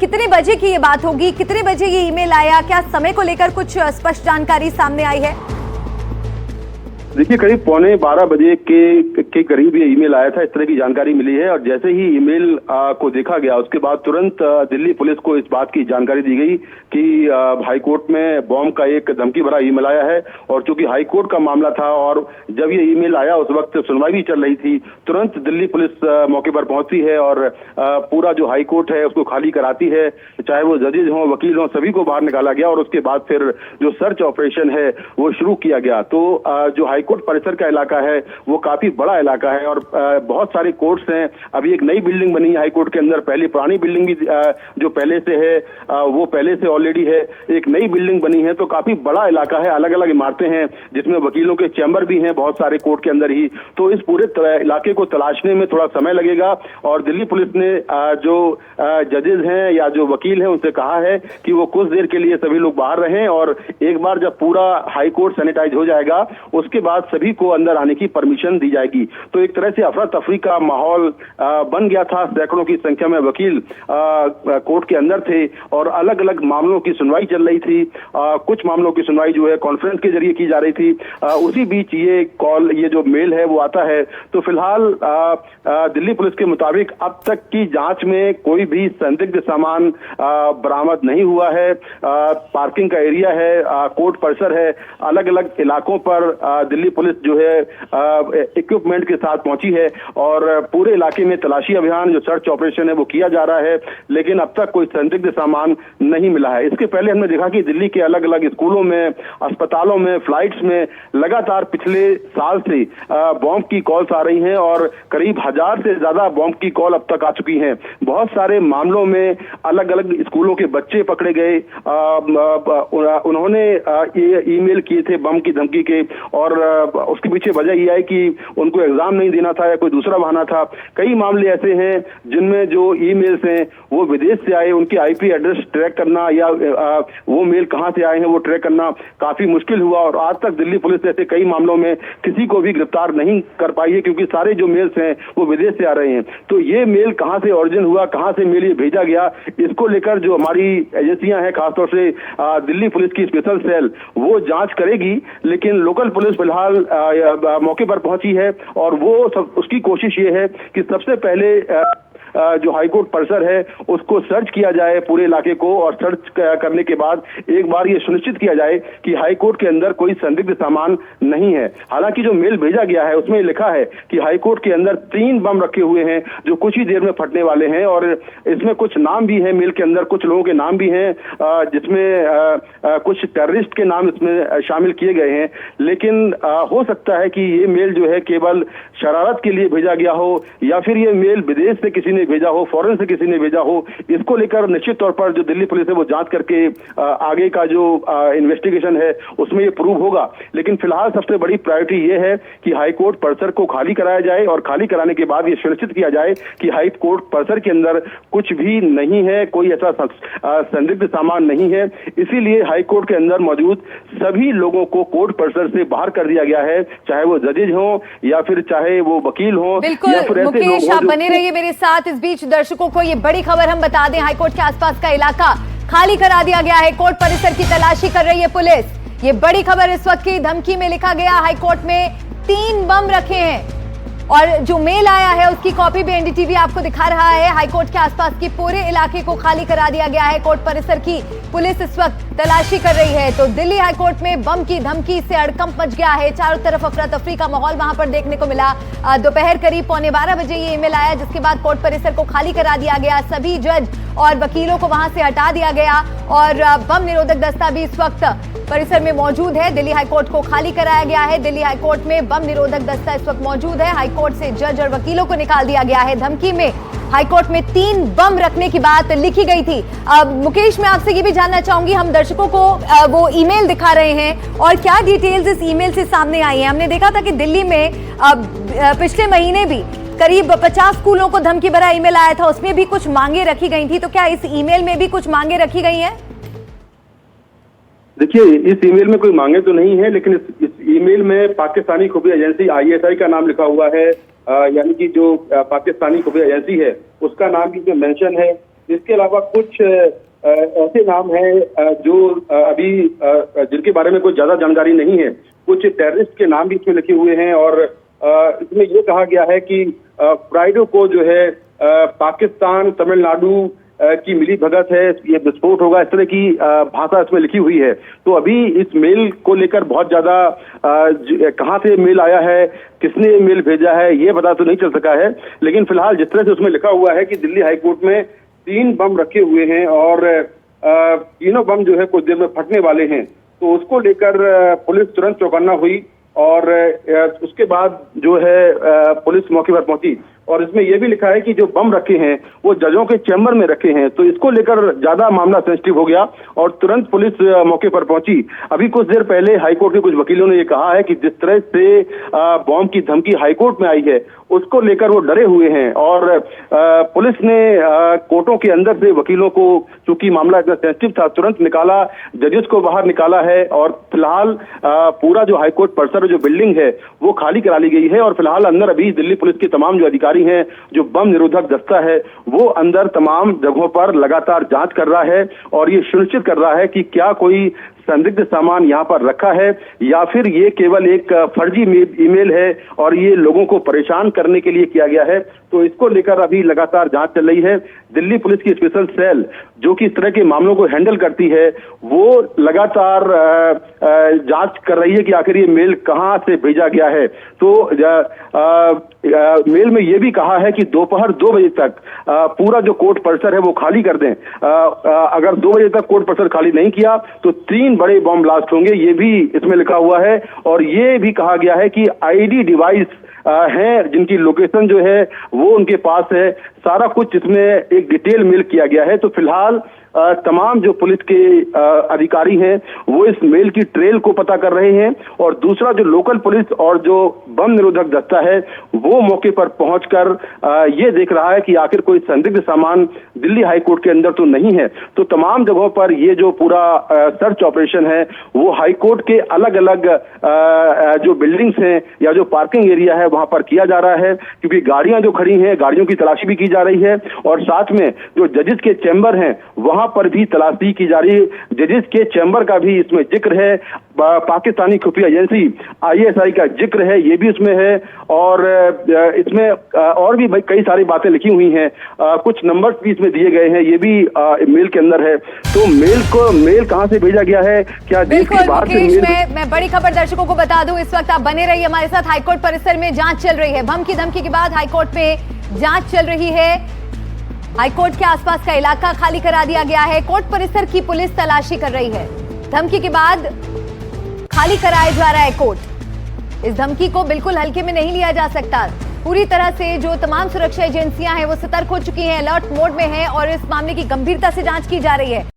कितने बजे की ये बात होगी, कितने बजे ये ईमेल आया, क्या समय को लेकर कुछ स्पष्ट जानकारी सामने आई है? देखिए, करीब 11:15 बजे के करीब ये ईमेल आया था, इस तरह की जानकारी मिली है। और जैसे ही ईमेल को देखा गया, उसके बाद तुरंत दिल्ली पुलिस को इस बात की जानकारी दी गई कि हाईकोर्ट में बॉम्ब का एक धमकी भरा ईमेल आया है। और चूंकि हाईकोर्ट का मामला था और जब ये ईमेल आया उस वक्त सुनवाई भी चल रही थी, तुरंत दिल्ली पुलिस मौके पर पहुंचती है और पूरा जो हाईकोर्ट है उसको खाली कराती है, चाहे वो जजेज हों, वकील हों, सभी को बाहर निकाला गया। और उसके बाद फिर जो सर्च ऑपरेशन है वो शुरू किया गया। तो जो हाईकोर्ट परिसर का इलाका है वो काफी बड़ा इलाका है और बहुत सारे कोर्ट्स हैं। अभी एक नई बिल्डिंग बनी है हाईकोर्ट के अंदर, पहले पुरानी बिल्डिंग भी जो पहले से है वो पहले से ऑलरेडी है, एक नई बिल्डिंग बनी है। तो काफी बड़ा इलाका है, अलग अलग इमारतें हैं जिसमें वकीलों के चैम्बर भी हैं बहुत सारे कोर्ट के अंदर ही। तो इस पूरे इलाके को तलाशने में थोड़ा समय लगेगा। और दिल्ली पुलिस ने जो जजेज हैं या जो वकील हैं उनसे कहा है कि वो कुछ देर के लिए सभी लोग बाहर रहें और एक बार जब पूरा हाईकोर्ट सैनिटाइज हो जाएगा उसके बाद सभी को अंदर आने की परमिशन दी जाएगी। तो एक तरह से अफरा तफरी का माहौल बन गया था। सैकड़ों की संख्या में वकील कोर्ट के अंदर थे और अलग अलग मामलों की सुनवाई चल रही थी। कुछ मामलों की सुनवाई जो है कॉन्फ्रेंस के जरिए की जा रही थी। उसी बीच ये जो मेल है वो आता है। तो फिलहाल दिल्ली पुलिस के मुताबिक अब तक की जांच में कोई भी संदिग्ध सामान बरामद नहीं हुआ है। पार्किंग का एरिया है, कोर्ट परिसर है, अलग अलग इलाकों पर दिल्ली पुलिस जो है इक्विपमेंट के साथ पहुंची है और पूरे इलाके में तलाशी अभियान जो सर्च ऑपरेशन है वो किया जा रहा है। लेकिन अब तक कोई संदिग्ध सामान नहीं मिला है। इसके पहले हमने देखा कि दिल्ली के अलग अलग स्कूलों में, अस्पतालों में, फ्लाइट्स में लगातार पिछले साल से बॉम्ब की कॉल्स आ रही हैं और करीब 1000 से ज्यादा बॉम्ब की कॉल अब तक आ चुकी हैं। बहुत सारे मामलों में अलग अलग स्कूलों के बच्चे पकड़े गए, उन्होंने ये ईमेल किए थे बम की धमकी के और उसके पीछे वजह यह है कि उनको एग्जाम नहीं देना था या कोई दूसरा बहाना था। कई मामले ऐसे हैं जिनमें जो ईमेल्स हैं वो विदेश से आए, उनके आईपी एड्रेस ट्रैक करना या वो मेल कहां से आए हैं वो ट्रैक करना काफी मुश्किल हुआ। और आज तक दिल्ली पुलिस ऐसे कई मामलों में किसी को भी गिरफ्तार नहीं कर पाई है क्योंकि सारे जो मेल्स हैं वो विदेश से आ रहे हैं। तो ये मेल कहां से ऑरिजिन हुआ, कहां से मेल ये भेजा गया, इसको लेकर जो हमारी एजेंसियां हैं, खासतौर से दिल्ली पुलिस की स्पेशल सेल, वो जांच करेगी। लेकिन लोकल पुलिस फिलहाल मौके पर पहुंची है और वो सब उसकी कोशिश ये है कि सबसे पहले जो हाईकोर्ट परिसर है उसको सर्च किया जाए पूरे इलाके को और सर्च करने के बाद एक बार ये सुनिश्चित किया जाए कि हाईकोर्ट के अंदर कोई संदिग्ध सामान नहीं है। हालांकि जो मेल भेजा गया है उसमें लिखा है कि हाईकोर्ट के अंदर 3 बम रखे हुए हैं जो कुछ ही देर में फटने वाले हैं और इसमें कुछ नाम भी है, मेल के अंदर कुछ लोगों के नाम भी हैं जिसमें कुछ टेररिस्ट के नाम इसमें शामिल किए गए हैं। लेकिन हो सकता है कि ये मेल जो है केवल शरारत के लिए भेजा गया हो या फिर ये मेल विदेश से किसी ने भेजा हो, फॉरेन से किसी ने भेजा हो। इसको लेकर निश्चित तौर पर जो दिल्ली पुलिस है वो जांच करके आगे का जो इन्वेस्टिगेशन है उसमें ये प्रूव होगा। लेकिन फिलहाल सबसे बड़ी प्रायोरिटी ये है कि हाईकोर्ट परिसर को खाली कराया जाए और खाली कराने के बाद ये सुनिश्चित किया जाए कि हाईकोर्ट परिसर के अंदर कुछ भी नहीं है, कोई ऐसा संदिग्ध सामान नहीं है। इसीलिए हाईकोर्ट के अंदर मौजूद सभी लोगों को कोर्ट परिसर से बाहर कर दिया गया है, चाहे वो जजेज हो या फिर चाहे वो वकील हो। बिल्कुल मुकेश, आप बने रहिए मेरे साथ। इस बीच दर्शकों को ये बड़ी खबर हम बता दें, हाईकोर्ट के आसपास का इलाका खाली करा दिया गया है, कोर्ट परिसर की तलाशी कर रही है पुलिस। ये बड़ी खबर इस वक्त की। धमकी में लिखा गया हाईकोर्ट में 3 बम रखे हैं और जो मेल आया है उसकी कॉपी भी एनडीटीवी आपको दिखा रहा है। हाईकोर्ट के आसपास की पूरे इलाके को खाली करा दिया गया है। कोर्ट परिसर की पुलिस इस वक्त तलाशी कर रही है। तो दिल्ली हाईकोर्ट में बम की धमकी से हड़कंप मच गया है, चारों तरफ अफरा तफरी का माहौल वहां पर देखने को मिला। दोपहर करीब 11:15 बजे ये ईमेल आया जिसके बाद कोर्ट परिसर को खाली करा दिया गया, सभी जज और वकीलों को वहां से हटा दिया गया और बम निरोधक दस्ता भी इस वक्त परिसर में मौजूद है। दिल्ली हाईकोर्ट को खाली कराया गया है। दिल्ली हाईकोर्ट में बम निरोधक दस्ता इस वक्त मौजूद है। हाईकोर्ट से जज और वकीलों को निकाल दिया गया है। धमकी में हाईकोर्ट में 3 बम रखने की बात लिखी गई थी। मुकेश, मैं आपसे ये भी जानना चाहूंगी, हम दर्शकों को वो ईमेल दिखा रहे हैं और क्या डिटेल्स इस ईमेल से सामने आई हैं। हमने देखा था कि दिल्ली में पिछले महीने भी करीब 50 स्कूलों को धमकी भरा ईमेल आया था, उसमें भी कुछ मांगे रखी गई थी। तो क्या इस ईमेल में भी कुछ मांगे रखी गई हैं? देखिए, इस ईमेल में कोई मांगे तो नहीं है, लेकिन इस ईमेल में पाकिस्तानी खुफिया एजेंसी ISI का नाम लिखा हुआ है। यानी कि जो पाकिस्तानी खुफिया एजेंसी है उसका नाम भी इसमें मेंशन है। इसके अलावा कुछ ऐसे नाम हैं जो अभी जिनके बारे में कोई ज्यादा जानकारी नहीं है। कुछ टेररिस्ट के नाम भी इसमें लिखे हुए हैं और इसमें ये कहा गया है कि फ्राइडे को जो है पाकिस्तान तमिलनाडु की मिली भगत है, ये विस्फोट होगा, इस तरह की भाषा इसमें लिखी हुई है। तो अभी इस मेल को लेकर बहुत ज्यादा कहां से मेल आया है, किसने मेल भेजा है, ये पता तो नहीं चल सका है। लेकिन फिलहाल जिस तरह से उसमें लिखा हुआ है कि दिल्ली हाईकोर्ट में 3 बम रखे हुए हैं और तीनों बम जो है कुछ देर में फटने वाले हैं, तो उसको लेकर पुलिस तुरंत चौकन्ना हुई और उसके बाद जो है पुलिस मौके पर पहुंची। और इसमें यह भी लिखा है कि जो बम रखे हैं वो जजों के चैम्बर में रखे हैं, तो इसको लेकर ज्यादा मामला सेंसिटिव हो गया और तुरंत पुलिस मौके पर पहुंची। अभी कुछ देर पहले हाईकोर्ट के कुछ वकीलों ने ये कहा है कि जिस तरह से बॉम्ब की धमकी हाईकोर्ट में आई है उसको लेकर वो डरे हुए हैं और पुलिस ने कोर्टों के अंदर से वकीलों को, चूंकि मामला इतना सेंसिटिव था, तुरंत निकाला, जजेस को बाहर निकाला है और फिलहाल पूरा जो हाईकोर्ट परिसर जो बिल्डिंग है वो खाली करा ली गई है और फिलहाल अंदर अभी दिल्ली पुलिस के तमाम जो अधिकारी हैं, जो बम निरोधक दस्ता है, वो अंदर तमाम जगहों पर लगातार जांच कर रहा है और ये सुनिश्चित कर रहा है कि क्या कोई संदिग्ध सामान यहाँ पर रखा है या फिर ये केवल एक फर्जी ईमेल है और ये लोगों को परेशान करने के लिए किया गया है। तो इसको लेकर अभी लगातार जांच चल रही है। दिल्ली पुलिस की स्पेशल सेल जो कि इस तरह के मामलों को हैंडल करती है, वो लगातार जांच कर रही है कि आखिर ये मेल कहां से भेजा गया है। तो मेल में ये भी कहा है कि दोपहर 2 बजे तक पूरा जो कोर्ट परिसर है वो खाली कर दें। अगर 2 बजे तक कोर्ट परिसर खाली नहीं किया तो 3 बड़े बॉम्ब ब्लास्ट होंगे, ये भी इसमें लिखा हुआ है। और ये भी कहा गया है कि आईडी डिवाइस हैं जिनकी लोकेशन जो है वो उनके पास है। सारा कुछ इसमें एक डिटेल मेल किया गया है। तो फिलहाल तमाम जो पुलिस के अधिकारी हैं वो इस मेल की ट्रेल को पता कर रहे हैं और दूसरा जो लोकल पुलिस और जो बम निरोधक दस्ता है वो मौके पर पहुंचकर ये देख रहा है कि आखिर कोई संदिग्ध सामान दिल्ली हाईकोर्ट के अंदर तो नहीं है। तो तमाम जगहों पर ये जो पूरा सर्च ऑपरेशन है वो हाईकोर्ट के अलग अलग जो बिल्डिंग्स हैं या जो पार्किंग एरिया है वहां पर किया जा रहा है, क्योंकि गाड़ियां जो खड़ी हैं, गाड़ियों की तलाशी भी की जा रही है और साथ में जो जजेस के चैम्बर हैं वहां पर भी तलाशी की जा रही है। जजेस के चैम्बर का भी इसमें जिक्र है, पाकिस्तानी खुफिया एजेंसी ISI का जिक्र है, ये भी इसमें है और इसमें और भी भाई कई सारी बातें लिखी हुई हैं, कुछ नंबर्स भी इसमें दिए गए हैं, ये भी मेल के अंदर है। तो मेल कहां से भेजा गया है, क्या देश के बाहर से मेल? मैं बड़ी खबर दर्शकों को बता दूं, इस वक्त आप बने रहिए हमारे साथ। हाईकोर्ट परिसर में जांच चल रही है, बम की धमकी के बाद हाईकोर्ट में जांच चल रही है। हाईकोर्ट के आसपास का इलाका खाली करा दिया गया है, कोर्ट परिसर की पुलिस तलाशी कर रही है। धमकी के बाद खाली कराया जा रहा है कोर्ट। इस धमकी को बिल्कुल हल्के में नहीं लिया जा सकता। पूरी तरह से जो तमाम सुरक्षा एजेंसियां हैं वो सतर्क हो चुकी हैं, अलर्ट मोड में हैं और इस मामले की गंभीरता से जांच की जा रही है।